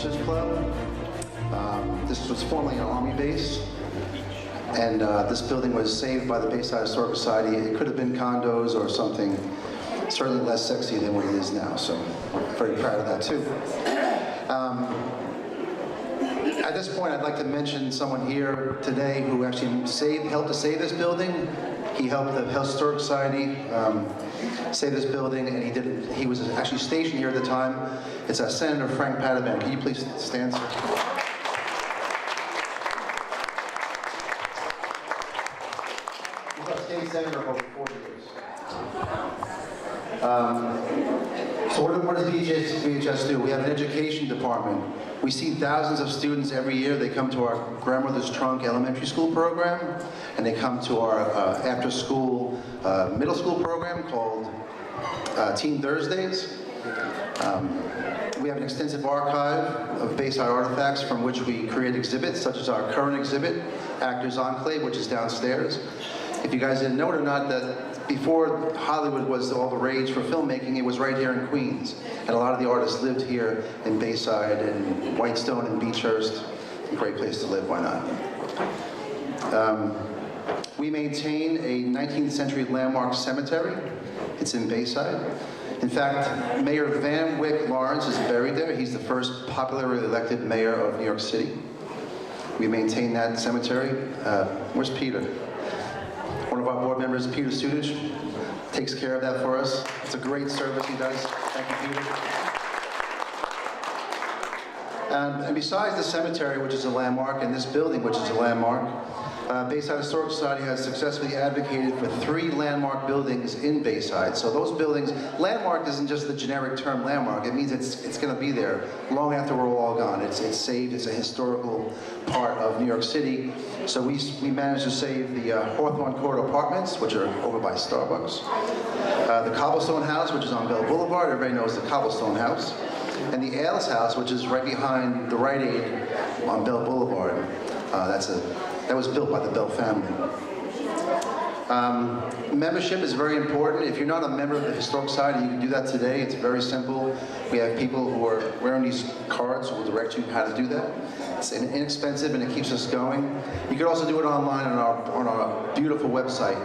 Officers Club. This was formerly an Army base, and this building was saved by the Bayside Historical Society. It could have been condos or something certainly less sexy than what it is now, so I'm very proud of that too. At this point, I'd like to mention someone here today who actually helped to save this building. He helped the Historic Society save this building, and he was actually stationed here at the time. It's Senator Frank Padavan. Can you please stand, sir? He's our state senator for over 4 years. So what does BHS do? We have an education department. We see thousands of students every year. They come to our Grandmother's Trunk elementary school program, and they come to our after-school middle school program called Teen Thursdays. We have an extensive archive of Bayside artifacts from which we create exhibits, such as our current exhibit, Actors Enclave, which is downstairs. If you guys didn't know it or not, that before Hollywood was all the rage for filmmaking, it was right here in Queens. And a lot of the artists lived here in Bayside and Whitestone and Beechhurst. A great place to live, why not? We maintain a 19th century landmark cemetery. It's in Bayside. In fact, Mayor Van Wyck Lawrence is buried there. He's the first popularly elected mayor of New York City. We maintain that cemetery. Where's Peter? One of our board members, Peter Sudich, takes care of that for us. It's a great service he does. Thank you, Peter. And besides the cemetery, which is a landmark, and this building, which is a landmark, Bayside Historical Society has successfully advocated for 3 landmark buildings in Bayside. So those buildings, landmark isn't just the generic term landmark. It means it's going to be there long after we're all gone. It's saved. It's a historical part of New York City. So we managed to save the Hawthorne Court Apartments, which are over by Starbucks. The Cobblestone House, which is on Bell Boulevard. Everybody knows the Cobblestone House. And the Ailes House, which is right behind the Rite Aid on Bell Boulevard. That was built by the Bell family. Membership is very important. If you're not a member of the Historic Society, you can do that today. It's very simple. We have people who are wearing these cards who will direct you how to do that. It's inexpensive and it keeps us going. You could also do it online on our beautiful website.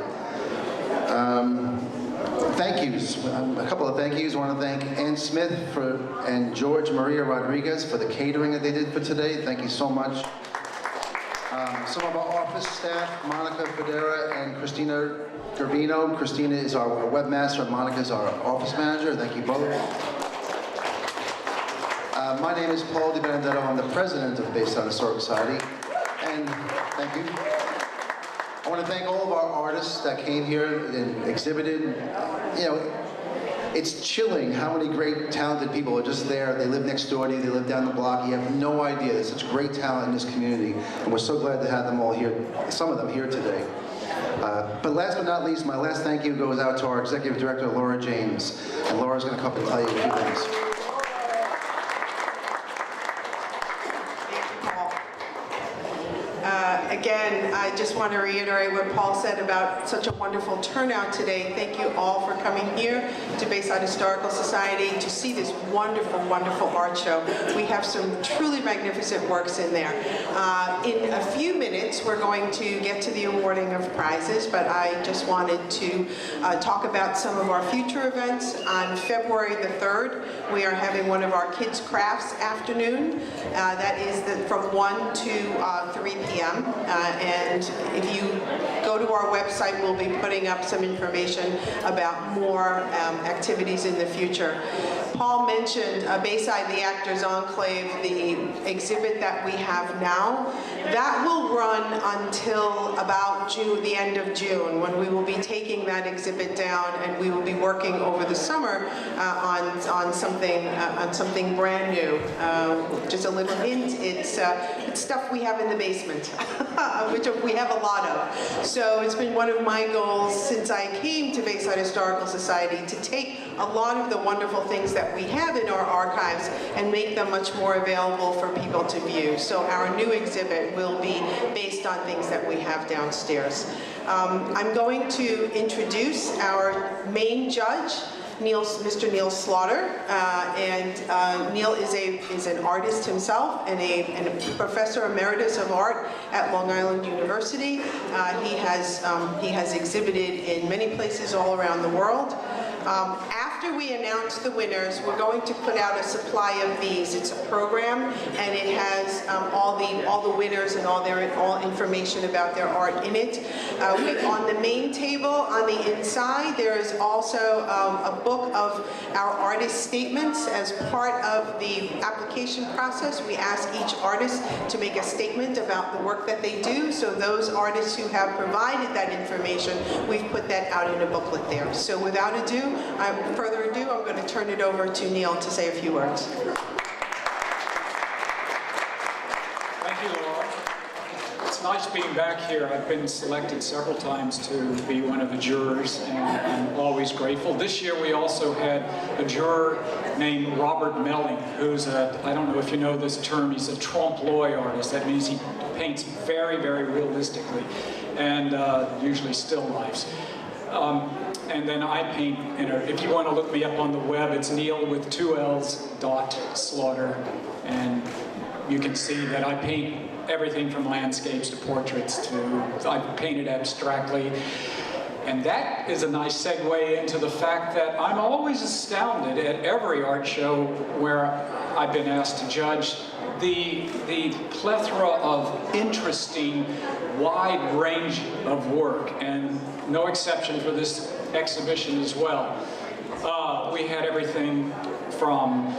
Thank yous. A couple of thank yous. I want to thank Ann Smith and George Maria Rodriguez for the catering that they did for today. Thank you so much. Some of our office staff, Monica Federa and Christina Garbino. Christina is our webmaster, and Monica is our office manager. Thank you both. My name is Paul Di Benedetto. I'm the president of Bayside Historic Society. And thank you. I want to thank all of our artists that came here and exhibited. You know, it's chilling how many great, talented people are just there. They live next door to you, they live down the block. You have no idea. There's such great talent in this community, and we're so glad to have them all here, some of them here today. But last but not least, my last thank you goes out to our executive director, Laura James. And Laura's going to come up and tell you a few things. Again, I just want to reiterate what Paul said about such a wonderful turnout today. Thank you all for coming here to Bayside Historical Society to see this wonderful, wonderful art show. We have some truly magnificent works in there. In a few minutes, we're going to get to the awarding of prizes, but I just wanted to talk about some of our future events. On February the 3rd, we are having one of our Kids Crafts afternoon. That is from 1 to 3 p.m. And if you go to our website, we'll be putting up some information about more activities in the future. Paul mentioned Bayside, the Actors Enclave, the exhibit that we have now. That will run until about June, the end of June, when we will be taking that exhibit down, and we will be working over the summer on something brand new. Just a little hint: it's stuff we have in the basement, which we have a lot of. So it's been one of my goals since I came to Bayside Historical Society to take a lot of the wonderful things that we have in our archives and make them much more available for people to view. So our new exhibit will be based on things that we have downstairs. I'm going to introduce our main judge, Mr. Neil Slaughter, and Neil is an artist himself and a professor emeritus of art at Long Island University. He has exhibited in many places all around the world. After we announce the winners, we're going to put out a supply of these. It's a program, and it has all the winners and all information about their art in it. On the main table, on the inside, there is also a book of our artist statements. As part of the application process, we ask each artist to make a statement about the work that they do. So those artists who have provided that information, we've put that out in a booklet there. So without further ado, I'm going to turn it over to Neil to say a few words. Thank you, Laura. It's nice being back here. I've been selected several times to be one of the jurors, and I'm always grateful. This year we also had a juror named Robert Melling, who's I don't know if you know this term, he's a trompe-l'oeil artist. That means he paints very, very realistically, and usually still lifes. And then I paint, if you want to look me up on the web, it's Neil with 2 L's .Slaughter, and you can see that I paint everything from landscapes to portraits I've painted abstractly. And that is a nice segue into the fact that I'm always astounded at every art show where I've been asked to judge the plethora of interesting, wide range of work, and no exception for this exhibition as well. We had everything from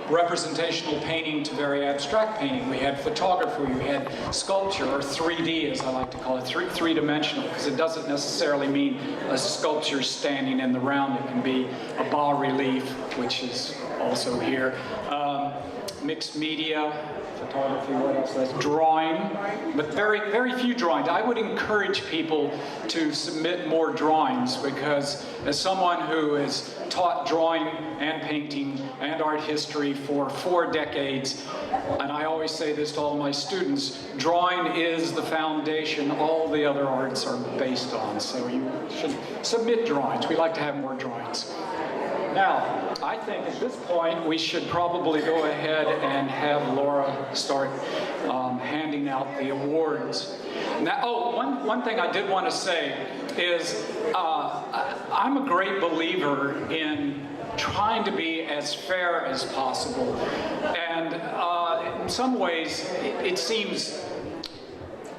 representational painting to very abstract painting. We had photography, we had sculpture, or 3D as I like to call it, three-dimensional, because it doesn't necessarily mean a sculpture standing in the round. It can be a bas-relief, which is also here. Mixed media, photography, what else? That's drawing, but very, very few drawings. I would encourage people to submit more drawings, because as someone who has taught drawing and painting and art history for 4 decades, and I always say this to all my students, drawing is the foundation all the other arts are based on. So you should submit drawings. We like to have more drawings. Now, I think at this point we should probably go ahead and have Laura start handing out the awards. Now, one thing I did want to say is I'm a great believer in trying to be as fair as possible. And in some ways, it seems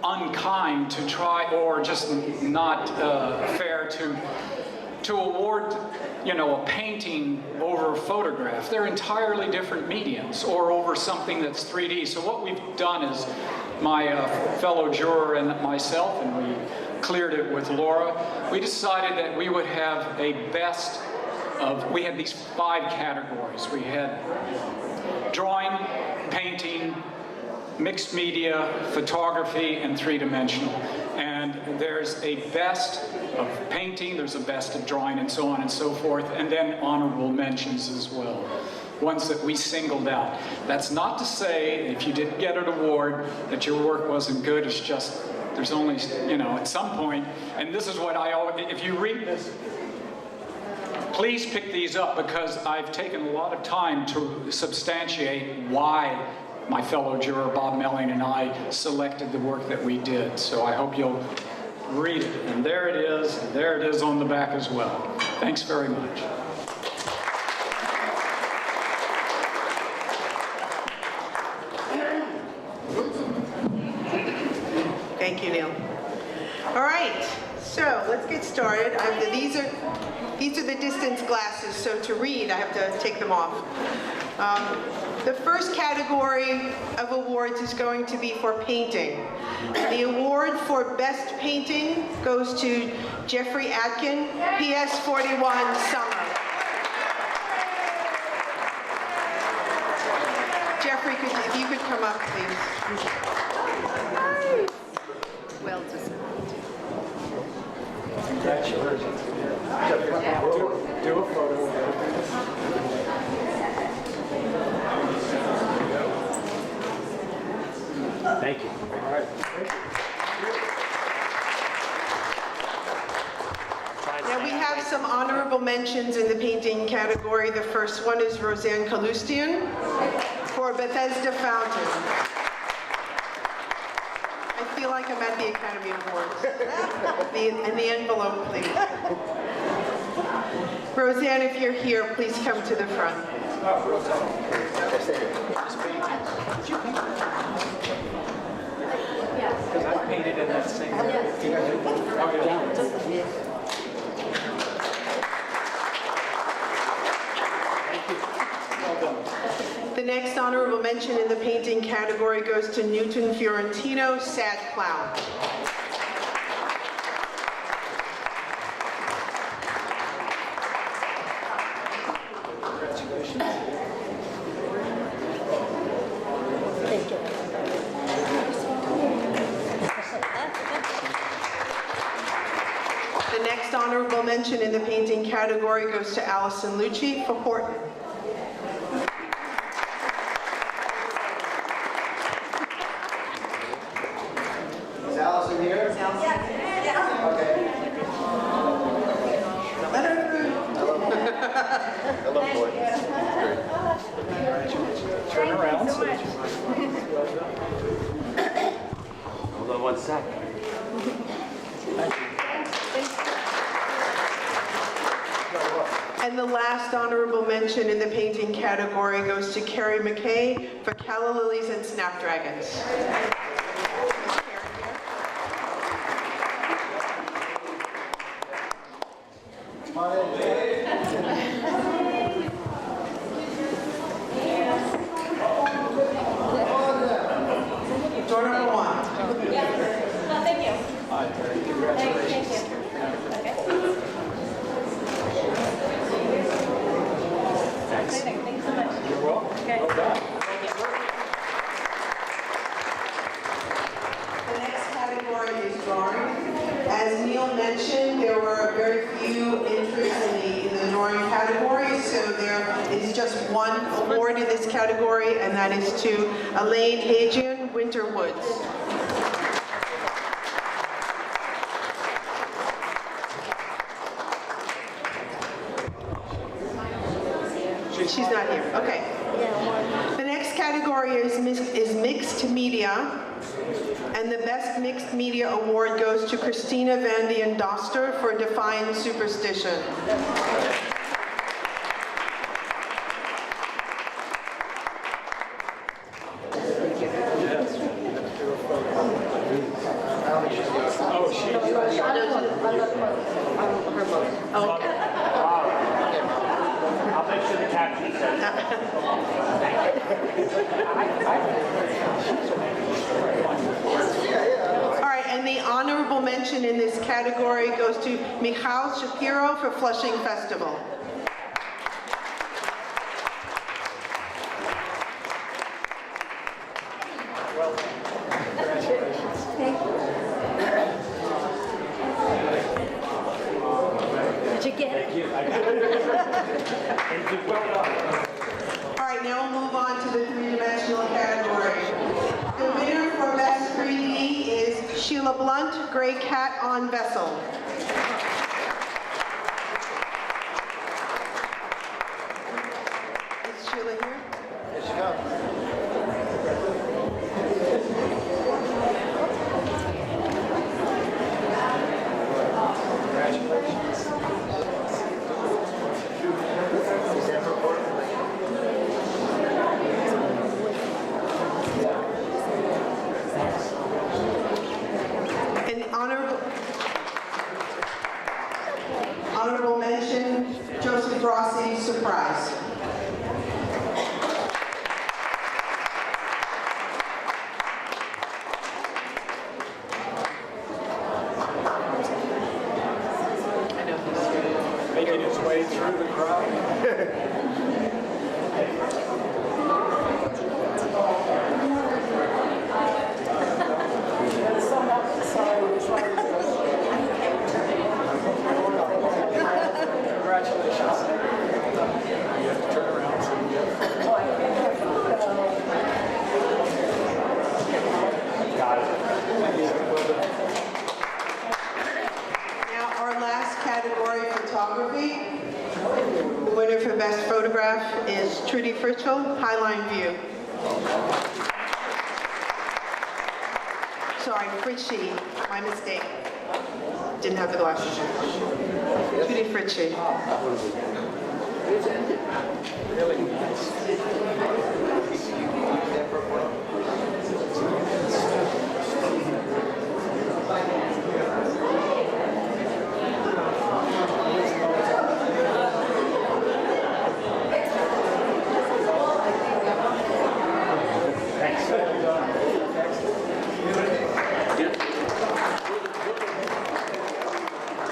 unkind to try, or just not fair to award, a painting over a photograph. They're entirely different mediums, or over something that's 3D. So what we've done is, my fellow juror and myself, and we cleared it with Laura, we decided that we would have a best of, we had these 5 categories. We had drawing, painting, mixed media, photography, and 3-dimensional. And there's a best of painting, there's a best of drawing, and so on and so forth, and then honorable mentions as well, ones that we singled out. That's not to say, if you didn't get an award, that your work wasn't good. It's just, there's only, at some point, and this is what I always, if you read this, please pick these up, because I've taken a lot of time to substantiate why my fellow juror Bob Melling and I selected the work that we did. So I hope you'll read it. And there it is, and there it is on the back as well. Thanks very much. Thank you, Neil. All right, so let's get started. These are the distance glasses, so to read, I have to take them off. The first category of awards is going to be for painting. The award for best painting goes to Jeffrey Atkin, PS 41 Summer. Jeffrey, if you could come up, please. Well deserved. Congratulations. Do a photo. Thank you. All right. Now we have have some honorable mentions in the painting category. The first one is Roseanne Kalustian for Bethesda Fountain. I feel like I'm at the Academy Awards. And the envelope, please. Roseanne, if you're here, please come to the front. Because I painted in that same The next honorable mention in the painting category goes to Newton Fiorentino, Sad Clown. The next honorable mention in the painting category goes to Allison Lucci for Horton. Is Allison here? Okay. Let her through. Hello, boy. turn around. Hold on one sec. And the last honorable mention in the painting category goes to Carrie McKay for Calla Lilies and Snapdragons. Door number one. Thank you. Hi, Terry. Congratulations. Thank you. Thanks. Thanks so much. You're welcome. Okay. Well done. The next category is drawing. As Neil mentioned, there were very few entries in the drawing category, so there is just one award in this category, and that is to Elaine Hajian, Winter Woods. She's not here. Okay. The next category is mixed media, and the Best Mixed Media Award goes to Christina Van den Doster for Defying Superstition. Oh, she's Okay. I'll make sure the caption says. All right, and the honorable mention in this category goes to Michal Shapiro for Flushing Festival. well done. Congratulations. Did you get it? All right, now we'll move on to the three-dimensional category. The winner for Best 3D is Sheila Blunt, Gray Cat on Vessel. Is Sheila here? Here she comes. Congratulations. And honorable mention, Joseph Rossi, Surprise. Making his way through the crowd. Congratulations. the best photograph is Trudy Fritchel, Highline View. Sorry, Fritchie, my mistake. Didn't have the glasses. Trudy Fritchie.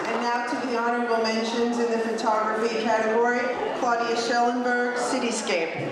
And now to the honorable mentions in the photography category. Claudia Schellenberg, Cityscape.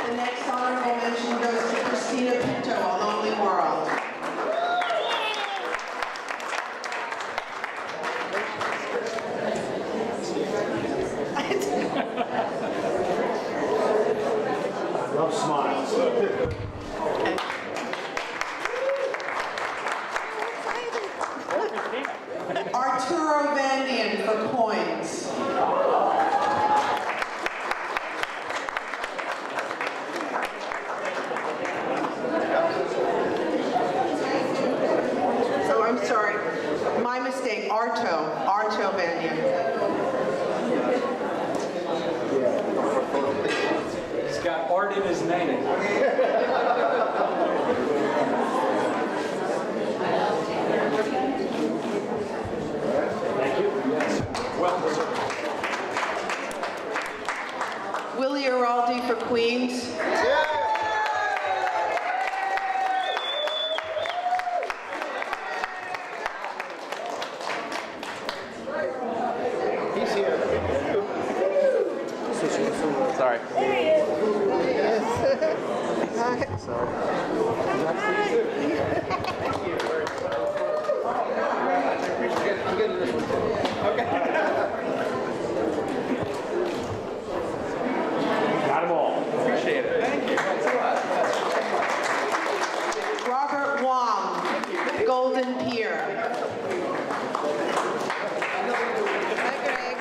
The next honorable mention goes to Christina Pinto, A Lonely World. Love smiles. Arturo Vandian for coins. Oh, I'm sorry. My mistake. Arto Vandian. He's got art in his name. Thank you. Yes. Well deserved. Willie Araldi for Queens. He's here. Sorry. Got them all. Appreciate it. Thank you. Robert Wong, Golden Pier. Hi, Greg.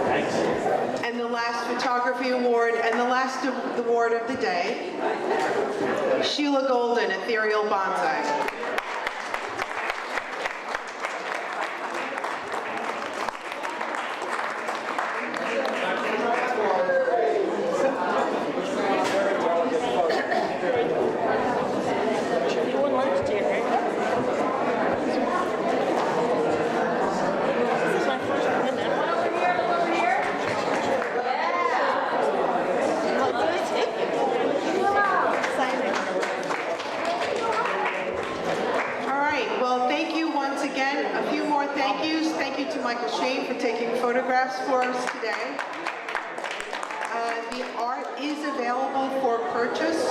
Thanks. And the last photography award and the last award of the day, Sheila Golden, Ethereal Bonsai. This is my first one now. All right, well, thank you once again. A few more thank yous. Thank you to Michael Shane for taking photographs for us today. The art is available for purchase.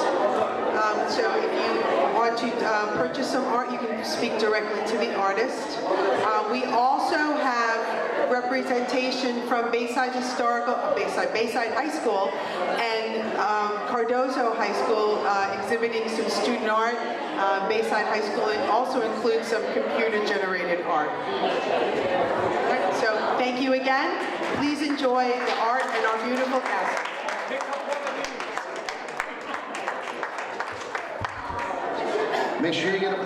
So if you want to purchase some art, you can speak directly to the artist. We also have representation from Bayside High School and Cardozo High School exhibiting some student art. Bayside High School also includes some computer-generated art. All right, so thank you again. Please enjoy the art and our beautiful castle. Make sure you get a